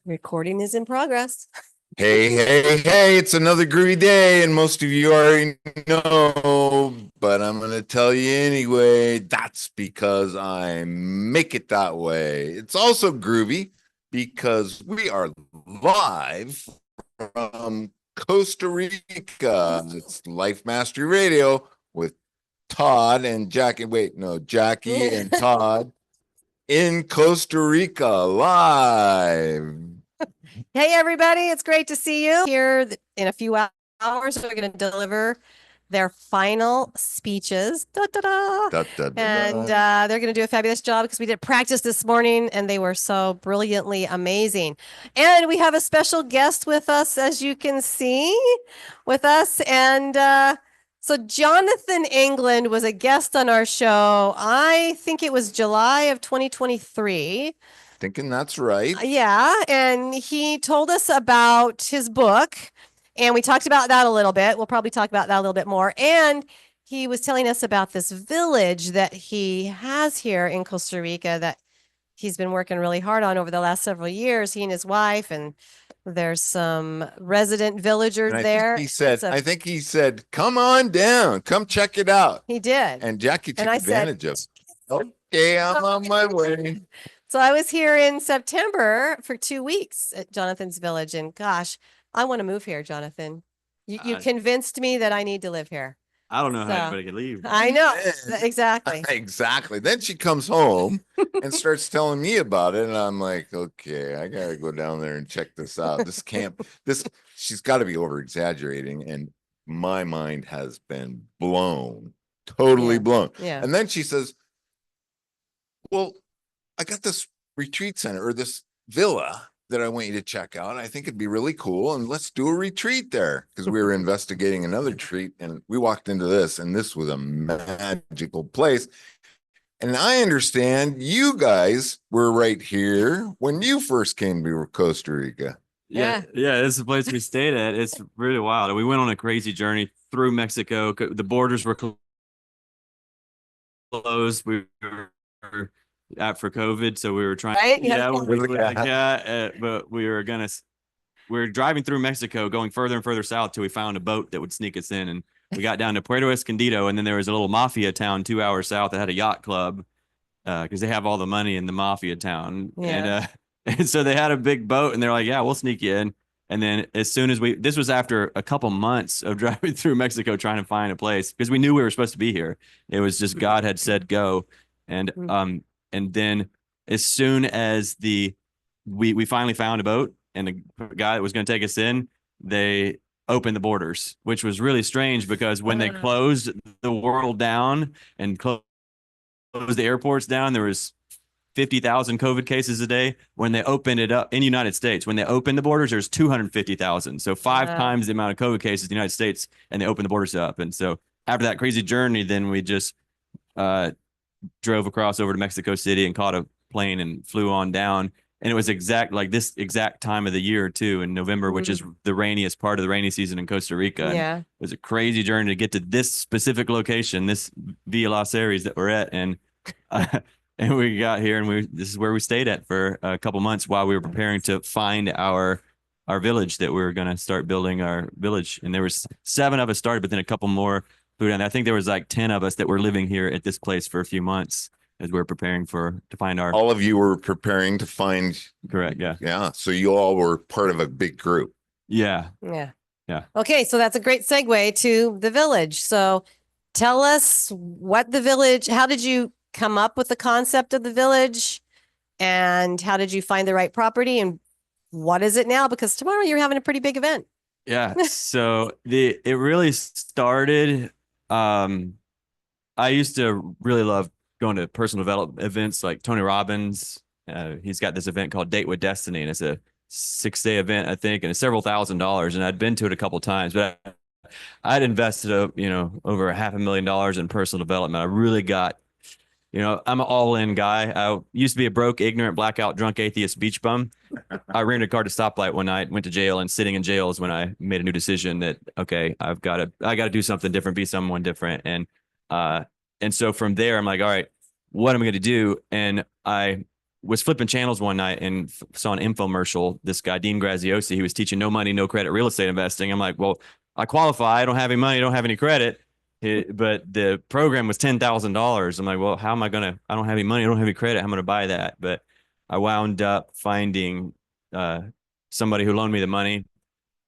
Recording is in progress. Hey, it's another groovy day, and most of you already know, but I'm going to tell you anyway. That's because I make it that way. It's also groovy because we are live from Costa Rica. It's Life Mastery Radio with Todd and Jackie. Wait, no, Jackie and Todd in Costa Rica live. Hey, everybody. It's great to see you here in a few hours. We're going to deliver their final speeches. Da, da, da. Da, da, da, And da. they're going to do a fabulous job because we did practice this morning and they were so brilliantly amazing. And we have a special guest with us, as you can see, with us. And so Jonathan England was a guest on our show. I think it was July of 2023. Thinking that's right. Yeah, and he told us about his book, and we talked about that a little bit. We'll probably talk about that a little bit more. And he was telling us about this village that he has here in Costa Rica that he's been working really hard on over the last several years, he and his wife, and there's some resident villagers And there. I think he said, come on down, come check it out. He did. And Jackie took And I said, advantage of it. Okay, I'm on my way. So I was here in September for 2 weeks at Jonathan's village, and gosh, I want to move here, Jonathan. You convinced me that I need to live here. I don't know how anybody could leave. I know. Exactly. Exactly. Then she comes home and starts telling me about it. And I'm like, okay, I gotta go down there and check this out. She's got to be over exaggerating. And my mind has been blown, totally blown. Yeah. And then she says, well, I got this retreat center or this villa that I want you to check out. I think it'd be really cool. And let's do a retreat there because we were investigating another retreat and we walked into this and this was a magical place. And I understand you guys were right here when you first came to Costa Rica. Yeah. This is the place we stayed at. It's really wild. We went on a crazy journey through Mexico. The borders were closed. We were out for COVID, so we were trying. Right? But we were driving through Mexico, going further and further south till we found a boat that would sneak us in, and we got down to Puerto Escondido, and then there was a little mafia town 2 hours south that had a yacht club because they have all the money in the mafia town, and so they had a big boat, and they're like, "Yeah, we'll sneak you in." And then as soon as this was after a couple months of driving through Mexico trying to find a place because we knew we were supposed to be here. It was just God had said go, and then as soon as we finally found a boat and the guy that was going to take us in, they opened the borders, which was really strange because when they closed the world down and closed the airports down, there was 50,000 COVID cases a day. When they opened it up in the United States, when they opened the borders, there's 250,000. So five times the amount of COVID cases in the United States, and they opened the borders up. And so after that crazy journey, then we just drove across over to Mexico City and caught a plane and flew on down. And it was this exact time of the year too, in November, which is the rainiest part of the rainy season in Costa Rica. And it was a crazy journey to get to this specific location, this Villa Las Aries that we're at. And we got here and this is where we stayed at for a couple months while we were preparing to find our village that we were going to start building our village. And there was 7 of us started, but then a couple more flew down. I think there was like 10 of us that were living here at this place for a few months as we were preparing to find our. All of you were preparing to find. Correct. Yeah. Yeah. So you all were part of a big group. Yeah. Okay. So that's a great segue to the village. So tell us how did you come up with the concept of the village and how did you find the right property and what is it now? Because tomorrow you're having a pretty big event. Yeah. So it really started. I used to really love going to personal development events like Tony Robbins. He's got this event called Date with Destiny, and it's a 6-day event, I think, and it's several $1,000s. And I'd been to it a couple of times, but I'd invested, over $500,000 in personal development. I really got, I'm an all-in guy. I used to be a broke, ignorant, blackout, drunk, atheist beach bum. I rented a car to stoplight one night, went to jail, and sitting in jail is when I made a new decision that, okay, I got to do something different, be someone different. And so from there, I'm like, all right, what am I going to do? And I was flipping channels one night and saw an infomercial. This guy, Dean Graziosi, he was teaching no money, no credit real estate investing. I'm like, well, I qualify. I don't have any money. I don't have any credit. But the program was $10,000. I'm like, well, how am I going to, I don't have any money. I don't have any credit. I'm going to buy that. But I wound up finding somebody who loaned me the money.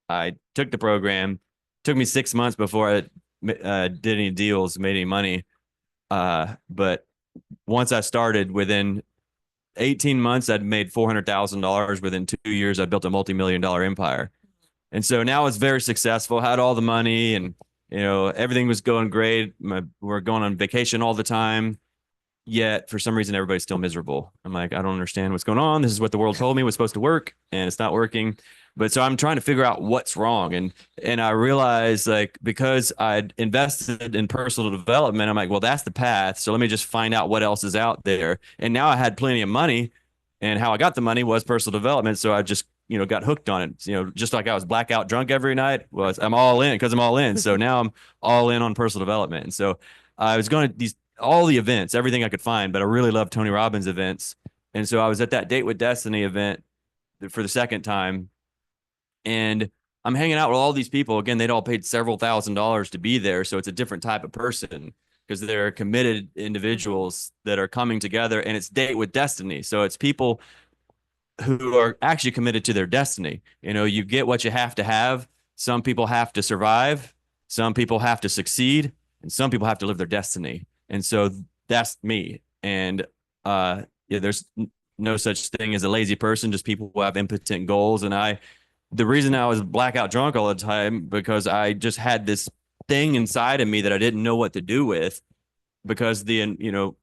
I took the program. Took me 6 months before I did any deals, made any money. But once I started, within 18 months, I'd made $400,000. Within 2 years, I built a multi-million-dollar empire. And so now it's very successful, had all the money, and everything was going great. We're going on vacation all the time. Yet for some reason, everybody's still miserable. I'm like, I don't understand what's going on. This is what the world told me was supposed to work, and it's not working. But so I'm trying to figure out what's wrong. And I realized, like, because I'd invested in personal development, I'm like, well, that's the path. So let me just find out what else is out there. And now I had plenty of money, and how I got the money was personal development. So I just, got hooked on it. Just like I was blackout drunk every night, I'm all in because I'm all in. So now I'm all in on personal development. And so I was going to all the events, everything I could find, but I really love Tony Robbins events. And so I was at that Date with Destiny event for the second time. And I'm hanging out with all these people. Again, they'd all paid several $1,000s to be there. So it's a different type of person because they're committed individuals that are coming together, and it's Date with Destiny. So it's people who are actually committed to their destiny. You get what you have to have. Some people have to survive. Some people have to succeed, and some people have to live their destiny. And so that's me. And there's no such thing as a lazy person, just people who have impotent goals. And the reason I was blackout drunk all the time, because I just had this thing inside of me that I didn't know what to do with, because your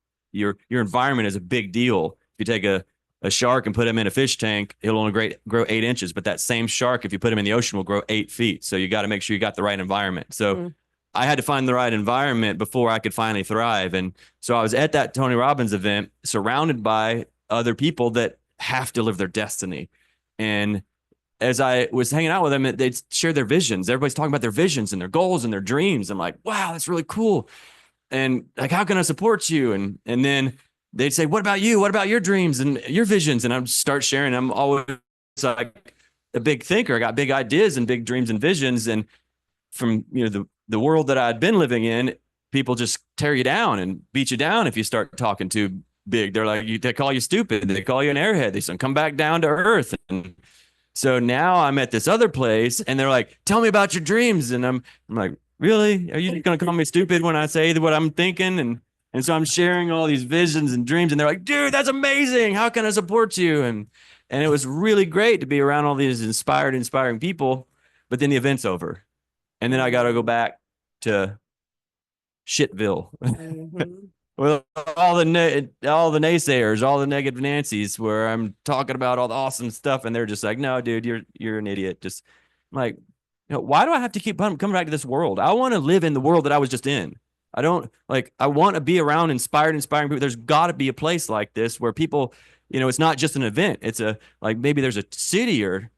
environment is a big deal. If you take a shark and put him in a fish tank, he'll only grow 8 inches. But that same shark, if you put him in the ocean, will grow 8 feet. So you got to make sure you got the right environment. So I had to find the right environment before I could finally thrive. And so I was at that Tony Robbins event, surrounded by other people that have to live their destiny. And as I was hanging out with them, they'd share their visions. Everybody's talking about their visions and their goals and their dreams. I'm like, wow, that's really cool. And like, how can I support you? And then they'd say, what about you? What about your dreams and your visions? And I'd start sharing. I'm always like a big thinker. I got big ideas and big dreams and visions. And from, the world that I'd been living in, people just tear you down and beat you down if you start talking too big. They're like, they call you stupid. They call you an airhead. They say, come back down to earth. And so now I'm at this other place, and they're like, tell me about your dreams. And I'm like, really? Are you going to call me stupid when I say what I'm thinking? And so I'm sharing all these visions and dreams, and they're like, dude, that's amazing. How can I support you? And it was really great to be around all these inspiring people. But then the event's over. And then I got to go back to Shitville with all the naysayers, all the negative Nancy's, where I'm talking about all the awesome stuff, and they're just like, "No, dude, you're an idiot." Just like, why do I have to keep coming back to this world? I want to live in the world that I was just in. I want to be around inspiring people. There's got to be a place like this where people, it's not just an event. It's maybe there's a city or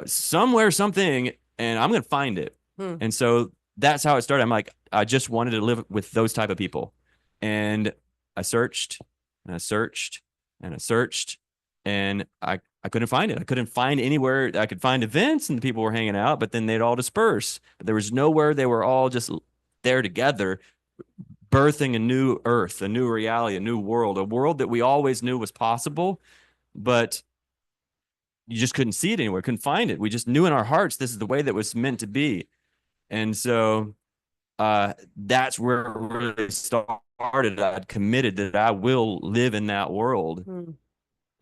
somewhere, something, and I'm gonna find it. And so that's how it started. I'm like, I just wanted to live with those type of people. And I searched and I searched and I searched, and I couldn't find it. I couldn't find anywhere I could find events and the people were hanging out, but then they'd all disperse. But there was nowhere they were all just there together, birthing a new earth, a new reality, a new world, a world that we always knew was possible, but you just couldn't see it anywhere, couldn't find it. We just knew in our hearts this is the way that was meant to be. And so that's where it really started. I'd committed that I will live in that world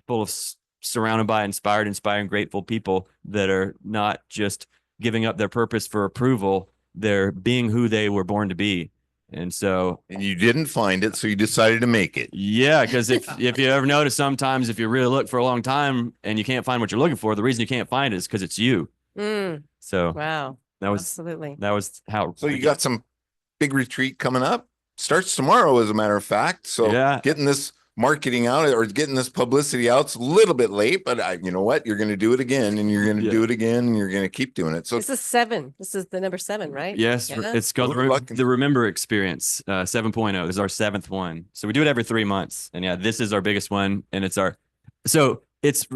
full of surrounded by inspiring, grateful people that are not just giving up their purpose for approval. They're being who they were born to be. And you didn't find it, so you decided to make it. Yeah, because if you ever notice, sometimes if you really look for a long time and you can't find what you're looking for, the reason you can't find it is because it's you. So wow. That was absolutely. That was how. So you got some big retreat coming up. Starts tomorrow, as a matter of fact. So getting this marketing out or getting this publicity out, it's a little bit late, but you know what? You're going to do it again, and you're going to do it again, and you're going to keep doing it. So this is 7. This is the number 7, right? Yes, it's called the Remember Experience 7.0. This is our 7th one. So we do it every 3 months, and this is our biggest one, and it's our so it's,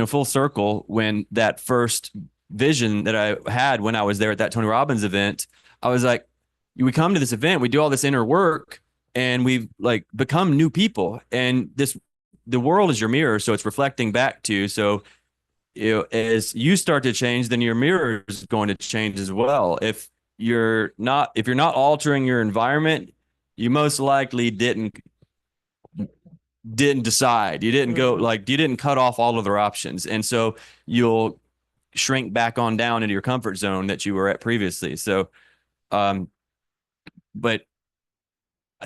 full circle when that first vision that I had when I was there at that Tony Robbins event, I was like, we come to this event, we do all this inner work, and we've like become new people. And the world is your mirror, so it's reflecting back to you. So, as you start to change, then your mirror is going to change as well. If you're not altering your environment, you most likely didn't decide. You didn't go, like, you didn't cut off all other options. And so you'll shrink back on down into your comfort zone that you were at previously. So, but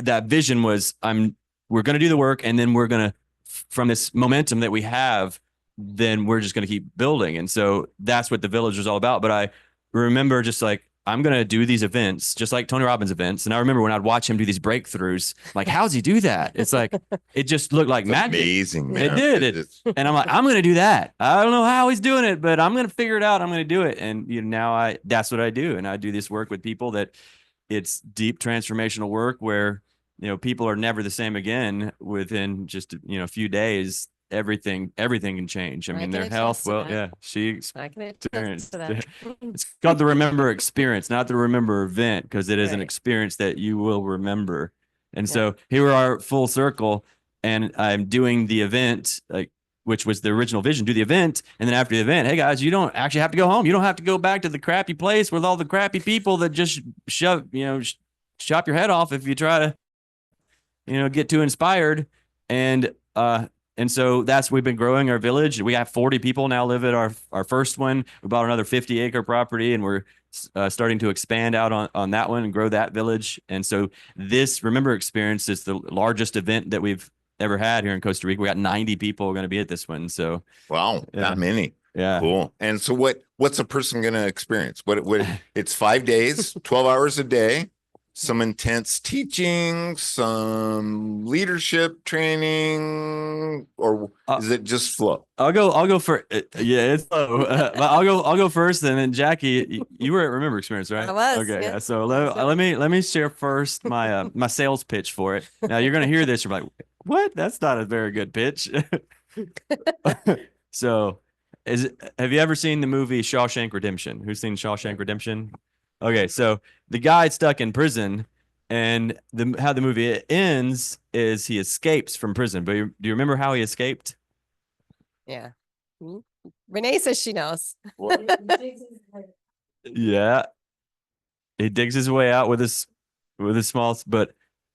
that vision was, we're going to do the work, and then we're going to, from this momentum that we have, then we're just going to keep building. And so that's what the village was all about. But I remember just like, I'm going to do these events just like Tony Robbins events. And I remember when I'd watch him do these breakthroughs, like, how's he do that? It's like, it just looked like magic. Amazing, man. It did. And I'm like, I'm going to do that. I don't know how he's doing it, but I'm going to figure it out. I'm going to do it. And now that's what I do. And I do this work with people that it's deep transformational work where, people are never the same again within just, a few days. Everything can change. I mean, their health. Well, yeah, I can attest to that. It's called the remember experience, not the remember event, because it is an experience that you will remember. And so here we are full circle, and I'm doing the event, like, which was the original vision, do the event. And then after the event, hey guys, you don't actually have to go home. You don't have to go back to the crappy place with all the crappy people that just chop your head off if you try to, get too inspired. And so we've been growing our village. We have 40 people now live at our first one. We bought another 50-acre property, and we're starting to expand out on that one and grow that village. And so this Remember Experience is the largest event that we've ever had here in Costa Rica. We got 90 people going to be at this one. So wow, that many. Yeah. Cool. And so what's a person going to experience? What it's 5 days, 12 hours a day, some intense teaching, some leadership training, or is it just flow? I'll go for it's flow. I'll go first, and then Jackie, you were at Remember Experience, right? I was. Okay. Yeah. So let me share first my my sales pitch for it. Now you're gonna hear this, you're like, what? That's not a very good pitch. So have you ever seen the movie Shawshank Redemption? Who's seen Shawshank Redemption? Okay, so the guy's stuck in prison, and how the movie ends is he escapes from prison. But do you remember how he escaped? Yeah. Renee says she knows. Yeah, he digs his way out with his small. But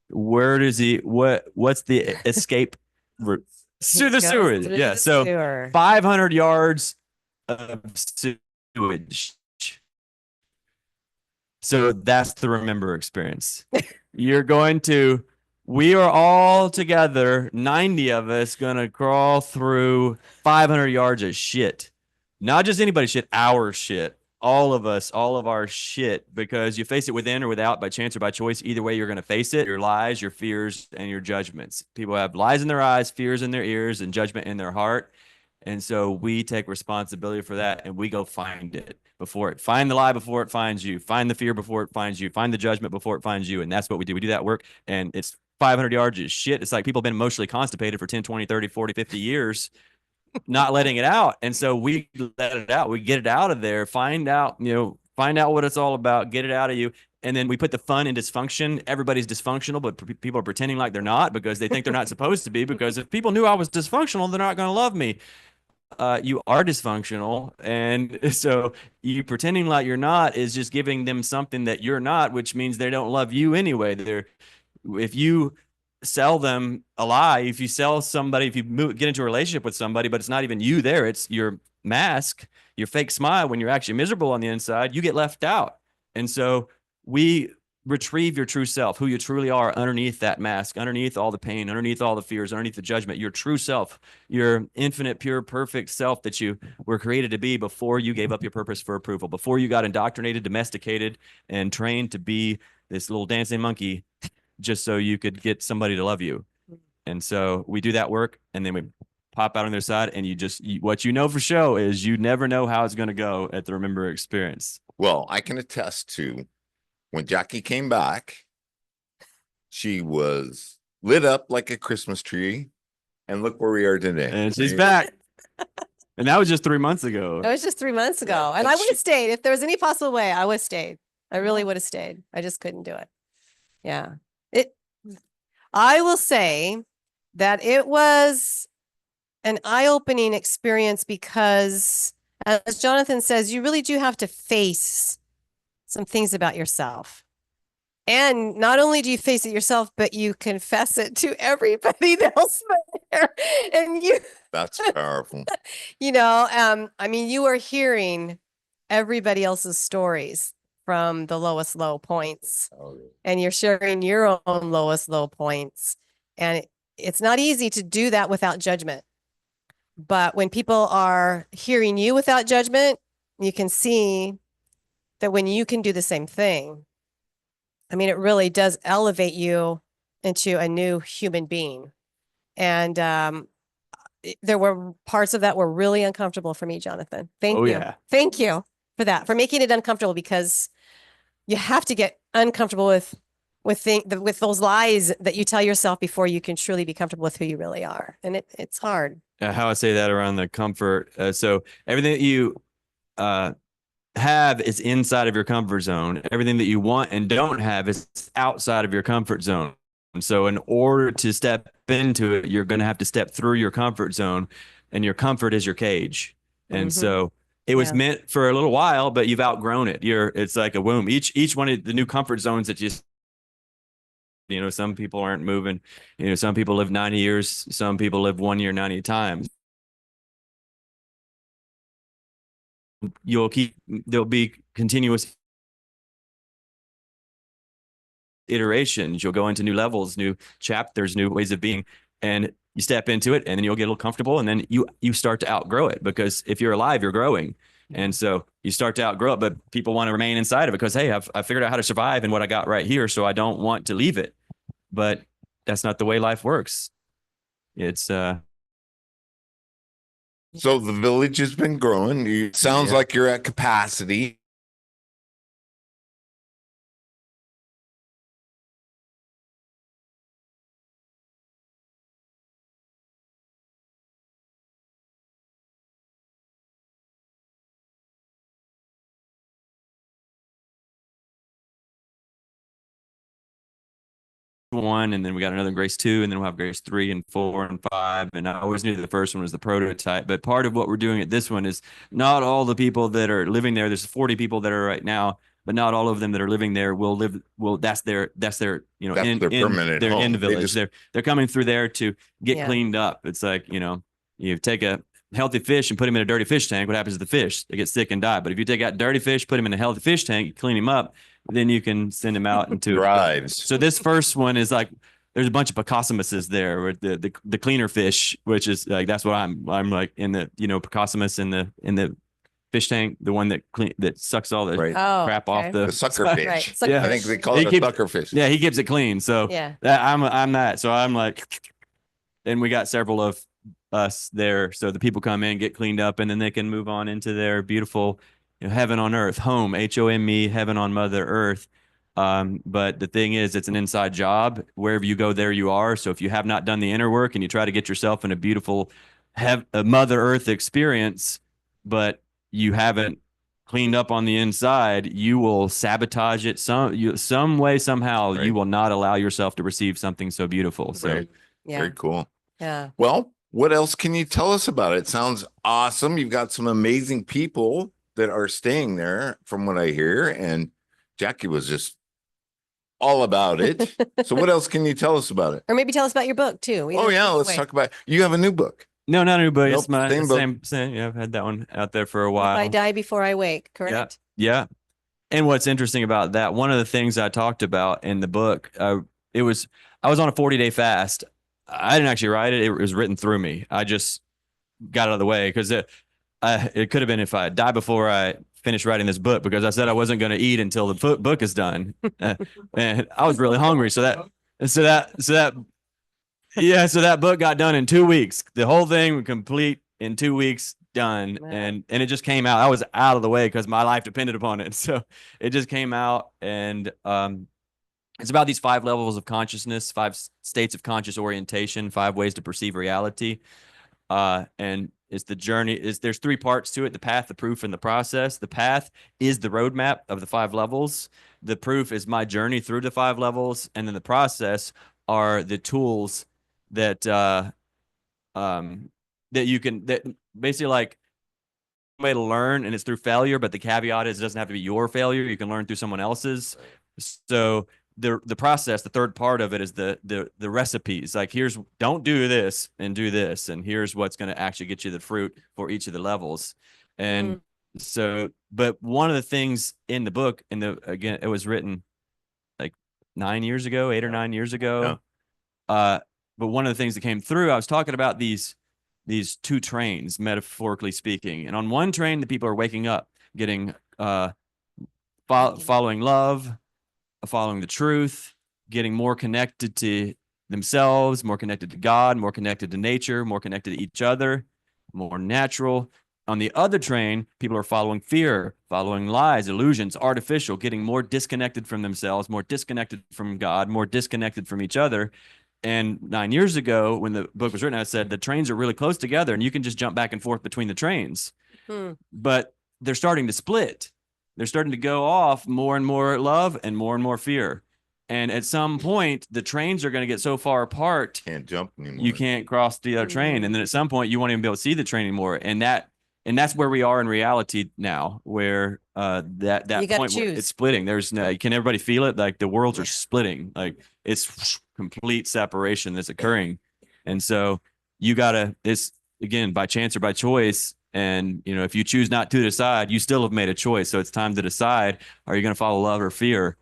where does he? What's the escape route? Through the sewage. Yeah, so 500 yards of sewage. So that's the Remember Experience. We are all together, 90 of us, gonna crawl through 500 yards of shit. Not just anybody's shit, our shit. All of us, all of our shit, because you face it within or without, by chance or by choice. Either way, you're going to face it. Your lies, your fears, and your judgments. People have lies in their eyes, fears in their ears, and judgment in their heart. And so we take responsibility for that, and we go find it find the lie before it finds you, find the fear before it finds you, find the judgment before it finds you. And that's what we do. We do that work, and it's 500 yards of shit. It's like people have been emotionally constipated for 10, 20, 30, 40, 50 years, not letting it out. And so we let it out. We get it out of there, find out what it's all about, get it out of you. And then we put the fun in dysfunction. Everybody's dysfunctional, but people are pretending like they're not, because they think they're not supposed to be, because if people knew I was dysfunctional, they're not going to love me. You are dysfunctional, and so you pretending like you're not is just giving them something that you're not, which means they don't love you anyway. If you sell them a lie, if you sell somebody, if you get into a relationship with somebody, but it's not even you there, it's your mask, your fake smile when you're actually miserable on the inside, you get left out. And so we retrieve your true self, who you truly are underneath that mask, underneath all the pain, underneath all the fears, underneath the judgment, your true self, your infinite, pure, perfect self that you were created to be before you gave up your purpose for approval, before you got indoctrinated, domesticated, and trained to be this little dancing monkey just so you could get somebody to love you. And so we do that work, and then we pop out on their side, and what you know for sure is you never know how it's going to go at the Remember Experience. Well, I can attest to when Jackie came back, she was lit up like a Christmas tree. And look where we are today. And she's back. And that was just 3 months ago. It was just 3 months ago. And I would have stayed. If there was any possible way, I would have stayed. I really would have stayed. I just couldn't do it. Yeah. I will say that it was an eye-opening experience because, as Jonathan says, you really do have to face some things about yourself. And not only do you face it yourself, but you confess it to everybody else there. And That's powerful. I mean, you are hearing everybody else's stories from the lowest low points, and you're sharing your own lowest low points. And it's not easy to do that without judgment. But when people are hearing you without judgment, you can see that when you can do the same thing, I mean, it really does elevate you into a new human being. And there were parts of that were really uncomfortable for me, Jonathan. Thank you. Yeah. Thank you for that, for making it uncomfortable, because you have to get uncomfortable with those lies that you tell yourself before you can truly be comfortable with who you really are. And it's hard. How I say that around the comfort. So everything that you have is inside of your comfort zone. Everything that you want and don't have is outside of your comfort zone. And so in order to step into it, you're going to have to step through your comfort zone, and your comfort is your cage. And so it was meant for a little while, but you've outgrown it. It's like a womb. Each one of the new comfort zones that some people aren't moving. Some people live 90 years. Some people live 1 year, 90 times. There'll be continuous iterations. You'll go into new levels, new chapters, new ways of being, and you step into it, and then you'll get a little comfortable, and then you start to outgrow it, because if you're alive, you're growing. And so you start to outgrow it, but people want to remain inside of it because, hey, I figured out how to survive and what I got right here, so I don't want to leave it. But that's not the way life works. It's So the village has been growing. It sounds like you're at capacity. one, and then we got another Grace 2, and then we'll have Grace 3 and 4 and 5. And I always knew the first one was the prototype. But part of what we're doing at this one is not all the people that are living there. There's 40 people that are right now, but not all of them that are living there will live. Well, that's their permanent they're home. in the village. They're coming through there to get cleaned up. It's like, you take a healthy fish and put him in a dirty fish tank. What happens to the fish? They get sick and die. But if you take out dirty fish, put him in a healthy fish tank, you clean him up, then you can send him out into drives. So this first one is like, there's a bunch of Pocosumuses there, with the cleaner fish, which is like, that's what I'm like in the Pocosumus in the fish tank, the one that sucks all the crap off the sucker fish. Right. I think they call it a sucker fish. Yeah, he keeps it clean. So I'm that. So I'm like, and we got several of us there. So the people come in, get cleaned up, and then they can move on into their beautiful heaven on earth, home, HOME, heaven on Mother Earth. But the thing is, it's an inside job. Wherever you go, there you are. So if you have not done the inner work and you try to get yourself in a beautiful Mother Earth experience, but you haven't cleaned up on the inside, you will sabotage it some way, somehow. You will not allow yourself to receive something so beautiful. So very cool. Yeah. Well, what else can you tell us about it? It sounds awesome. You've got some amazing people that are staying there, from what I hear, and Jackie was just all about it. So what else can you tell us about it? Or maybe tell us about your book too. Let's talk about, you have a new book. No, not a new book. Nope, It's my same book. same. Yeah, I've had that one out there for a while. If I die before I wake, correct? Yeah. And what's interesting about that, one of the things I talked about in the book, I was on a 40-day fast. I didn't actually write it. It was written through me. I just got out of the way because it could have been if I died before I finished writing this book, because I said I wasn't going to eat until the book is done. And I was really hungry. So that book got done in 2 weeks. The whole thing complete in 2 weeks, done. Wow. And it just came out. I was out of the way because my life depended upon it. So it just came out, and it's about these 5 levels of consciousness, 5 states of conscious orientation, 5 ways to perceive reality. And it's the journey. There's 3 parts to it: the path, the proof, and the process. The path is the roadmap of the 5 levels. The proof is my journey through the 5 levels, and then the process are the tools that that you can, that basically, like, way to learn, and it's through failure, but the caveat is it doesn't have to be your failure. You can learn through someone else's. So the process, the third part of it, is the recipes. Like, don't do this and do this, and here's what's going to actually get you the fruit for each of the levels. And so, but one of the things in the book, again, it was written like 9 years ago, 8 or 9 years ago. Yeah. But one of the things that came through, I was talking about these 2 trains, metaphorically speaking. And on one train, the people are waking up, getting following love, following the truth, getting more connected to themselves, more connected to God, more connected to nature, more connected to each other, more natural. On the other train, people are following fear, following lies, illusions, artificial, getting more disconnected from themselves, more disconnected from God, more disconnected from each other. And 9 years ago, when the book was written, I said the trains are really close together and you can just jump back and forth between the trains. But they're starting to split. They're starting to go off more and more love and more fear. And at some point, the trains are going to get so far apart, can't jump anymore. You can't cross the other train. And then at some point, you won't even be able to see the train anymore. And that's where we are in reality now, where that point where it's splitting. There's no, can everybody feel it? Like the worlds are splitting. Like it's complete separation that's occurring. And so you gotta, it's again, by chance or by choice. And if you choose not to decide, you still have made a choice. So it's time to decide: are you going to follow love or fear?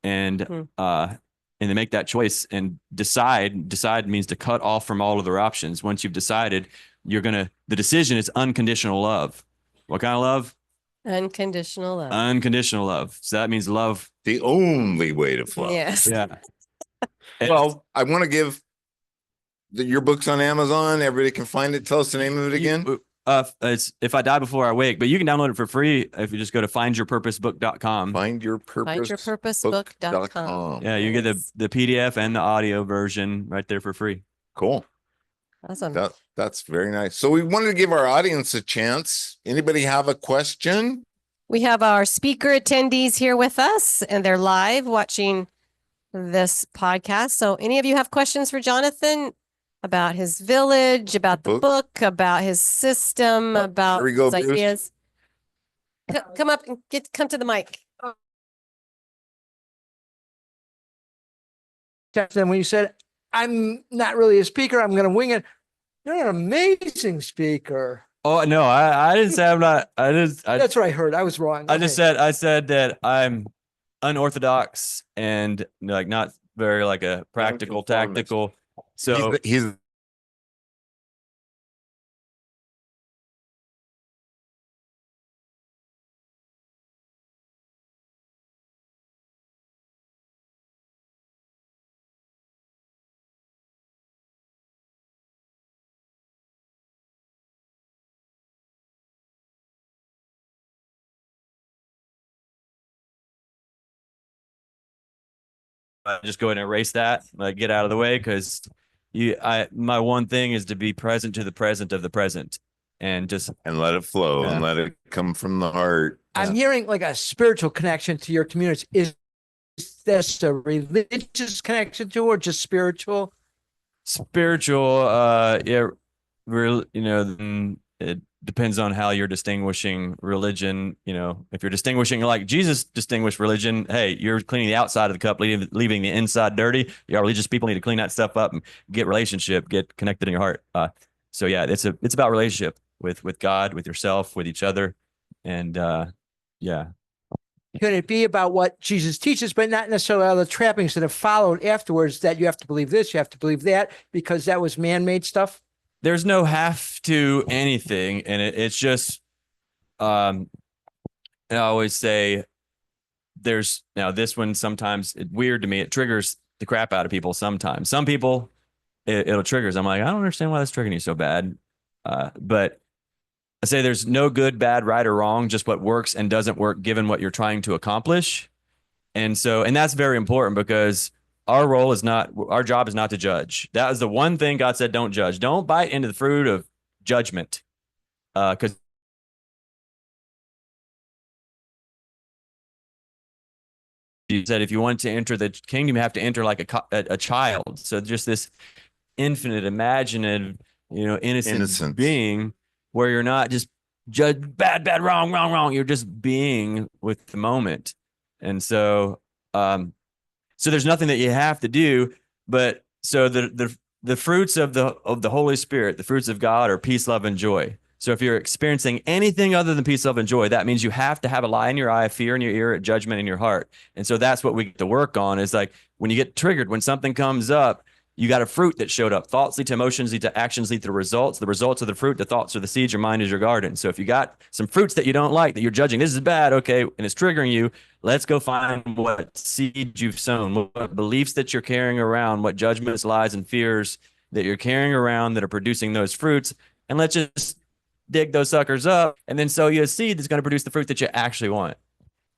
And to make that choice and decide means to cut off from all other options. Once you've decided, the decision is unconditional love. What kind of love? Unconditional love. Unconditional love. So that means love. The only way to flow. Yes. Yeah. Well, I want to give your book's on Amazon. Everybody can find it. Tell us the name of it again. It's If I Die Before I Wake, but you can download it for free if you just go to findyourpurposebook.com. Findyourpurposebook.com. Yeah, you get the PDF and the audio version right there for free. Cool. Awesome. That's very nice. So we wanted to give our audience a chance. Anybody have a question? We have our speaker attendees here with us, and they're live watching this podcast. So any of you have questions for Jonathan about his village, about the book, about his system, about his ideas? Come up and come to the mic. Then when you said, I'm not really a speaker, I'm going to wing it. You're an amazing speaker. Oh, no, I didn't say I'm not. That's what I heard. I was wrong. I said that I'm unorthodox and like not very like a practical, tactical. So he's just go ahead and erase that, like get out of the way, because my one thing is to be present to the present of the present, and let it flow and let it come from the heart. I'm hearing like a spiritual connection to your community. Is this a religious connection to, or just spiritual? Spiritual, yeah, it depends on how you're distinguishing religion. If you're distinguishing like Jesus distinguished religion, hey, you're cleaning the outside of the cup, leaving the inside dirty. Y'all religious people need to clean that stuff up and get connected in your heart. So yeah, it's about relationship with God, with yourself, with each other. And yeah. Could it be about what Jesus teaches, but not necessarily all the trappings that have followed afterwards, that you have to believe this, you have to believe that, because that was man-made stuff? There's no have to anything. And it's just, I always say this one, sometimes it's weird to me. It triggers the crap out of people sometimes. Some people, it'll triggers. I'm like, I don't understand why that's triggering you so bad. But I say there's no good, bad, right, or wrong, just what works and doesn't work given what you're trying to accomplish. And that's very important because our job is not to judge. That is the one thing God said, don't judge. Don't bite into the fruit of judgment. Because he said, if you want to enter the kingdom, you have to enter like a child. So just this infinite, imaginative, innocent being where you're not just judge bad, wrong, wrong, wrong. You're just being with the moment. And so there's nothing that you have to do, but so the fruits of the Holy Spirit, the fruits of God are peace, love, and joy. So if you're experiencing anything other than peace, love, and joy, that means you have to have a lie in your eye, fear in your ear, judgment in your heart. And so that's what we get to work on is like when you get triggered, when something comes up, you got a fruit that showed up. Thoughts lead to emotions, lead to actions, lead to results. The results of the fruit, the thoughts are the seeds, your mind is your garden. So if you got some fruits that you don't like, that you're judging, this is bad, okay, and it's triggering you, let's go find what seeds you've sown, what beliefs that you're carrying around, what judgments, lies, and fears that you're carrying around that are producing those fruits. And let's just dig those suckers up and then sow you a seed that's going to produce the fruit that you actually want.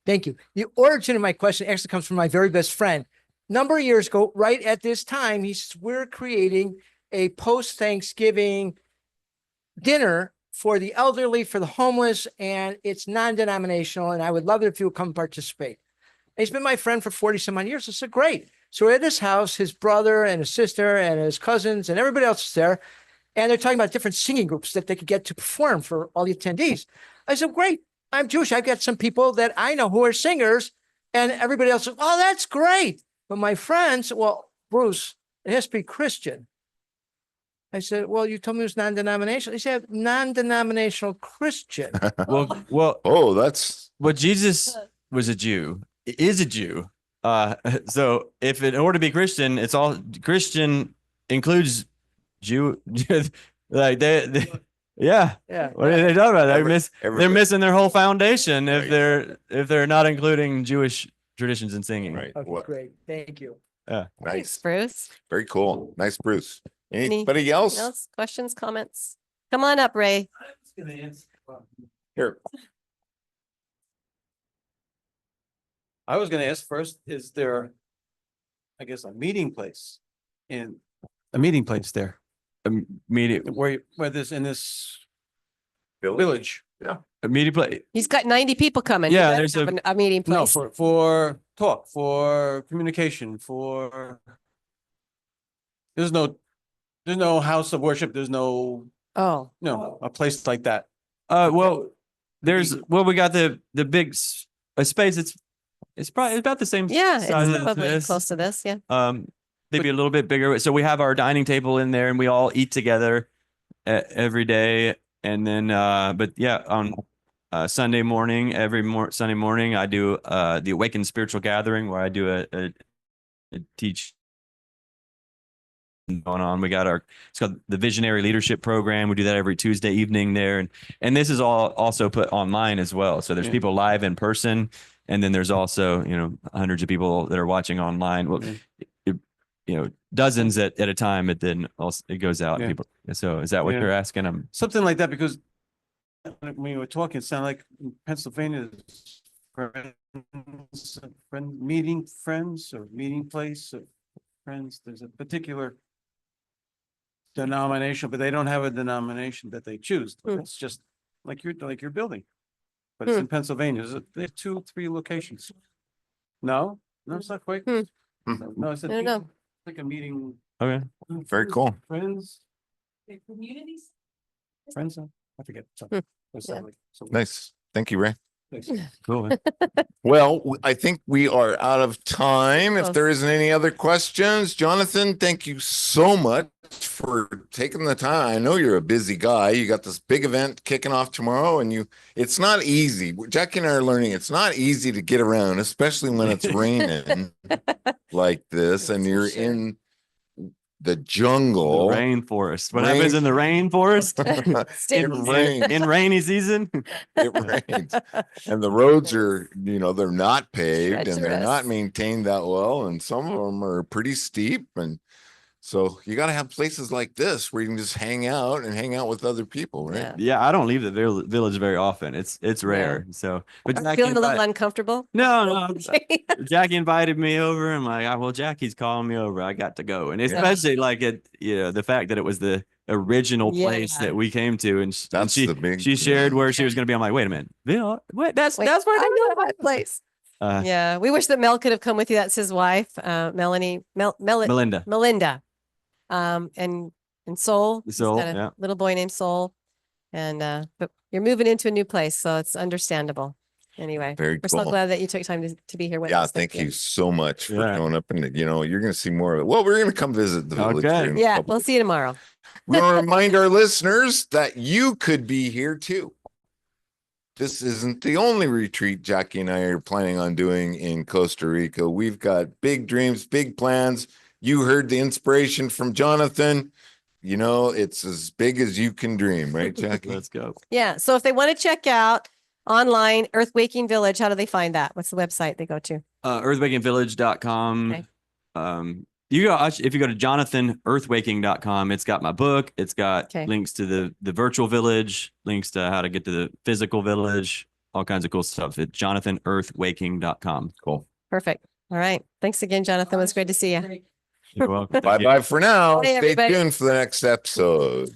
Thank you. The origin of my question actually comes from my very best friend. Number of years ago, right at this time, we're creating a post-Thanksgiving dinner for the elderly, for the homeless, and it's non-denominational, and I would love it if you would come participate. And he's been my friend for 40 some odd years. I said, great. So we're at his house, his brother and his sister and his cousins and everybody else is there. And they're talking about different singing groups that they could get to perform for all the attendees. I said, great. I'm Jewish. I've got some people that I know who are singers. And everybody else said, oh, that's great. But my friends, well, Bruce, it has to be Christian. I said, well, you told me it was non-denominational. He said, non-denominational Christian. Oh, that's. Well, Jesus was a Jew, is a Jew. So if in order to be Christian, it's all Christian includes Jew, like yeah. What are they talking about? They're missing their whole foundation if they're not including Jewish traditions and singing. Right. Okay, great. Thank you. Nice, Thanks, Bruce. very cool. Nice, Bruce. Anybody else? Questions, comments? Come on up, Ray. Here. I was going to ask first, is there, I guess, a meeting place there where this in this village? Yeah. A meeting place. He's got 90 people coming. Yeah, He there's better have a meeting No, place. for talk, for communication, there's no house of worship. There's no a place like that. Well, we got the big space. It's probably about the same Yeah, size it's as probably this. close to this. Yeah. Maybe a little bit bigger. So we have our dining table in there and we all eat together every day. And then, but yeah, on Sunday morning, Sunday morning, I do the Awakened Spiritual Gathering where I do a teach going on. We got it's called the Visionary Leadership Program. We do that every Tuesday evening there. And this is all also put online as well. So there's people live in person. And then there's also, hundreds of people that are watching online. Well, dozens at a time. It then also it goes out. Yeah. People. So is that what you're asking? Something like that, because when you were talking, it sounded like in Pennsylvania, meeting place of friends. There's a particular denomination, but they don't have a denomination that they choose. It's just like your building. But it's in Pennsylvania. They have 2, 3 locations. No, it's not quite. No, it's I don't know. like a meeting. Okay. Very cool. Friends. Communities. Friends. I forget. Something. Nice. Thank you, Ray. Thanks. Cool. Well, I think we are out of time. If Close. there isn't any other questions, Jonathan, thank you so much for taking the time. I know you're a busy guy. You got this big event kicking off tomorrow, and it's not easy. Jackie and I are learning it's not easy to get around, especially when it's raining like this, and you're in the jungle. The rainforest. What happens in the rainforest? in rainy season? It rains. And the roads are, they're not paved and they're not maintained that well. And some of them are pretty steep. And So you got to have places like this where you can just hang out and hang out with other people, right? Yeah. Yeah, I don't leave the village very often. It's rare. So, but Are you Jackie feeling a little invited- uncomfortable? no, Jackie invited me over. I'm like, well, Jackie's calling me over. I got to go. And especially like the fact that it was the original place Yeah. that we came to. And, That's she, the big. she shared where she was going to be. I'm like, wait a minute. What? That's Wait, where I they know that place. live. Yeah, we wish that Mel could have come with you. That's his wife, Melinda. Melinda. And Soul. He's Soul, got a yeah. little boy named Soul. And but you're moving into a new place, so it's understandable. Anyway, Very we're so cool. glad that you took time to be here with Yeah, us. thank you so much for Yeah. showing up, and you're going to see more of it. Well, we're going to come visit the village. Okay. here in a Yeah, couple we'll see you tomorrow. We want to remind our listeners that you could be here too. This isn't the only retreat Jackie and I are planning on doing in Costa Rica. We've got big dreams, big plans. You heard the inspiration from Jonathan. It's as big as you can dream, right, Jackie? Let's go. Yeah. So if they want to check out online Earth Waking Village, how do they find that? What's the website they go to? Earthwakingvillage.com. Okay. If you go to jonathanearthwaking.com, it's got my book. It's got Okay. links to the virtual village, links to how to get to the physical village, all kinds of cool stuff at jonathanearthwaking.com. Cool. Perfect. All right. Thanks again, Jonathan. It was great to see you. You're welcome. Bye-bye for now. Bye, Stay everybody. tuned for the next episode.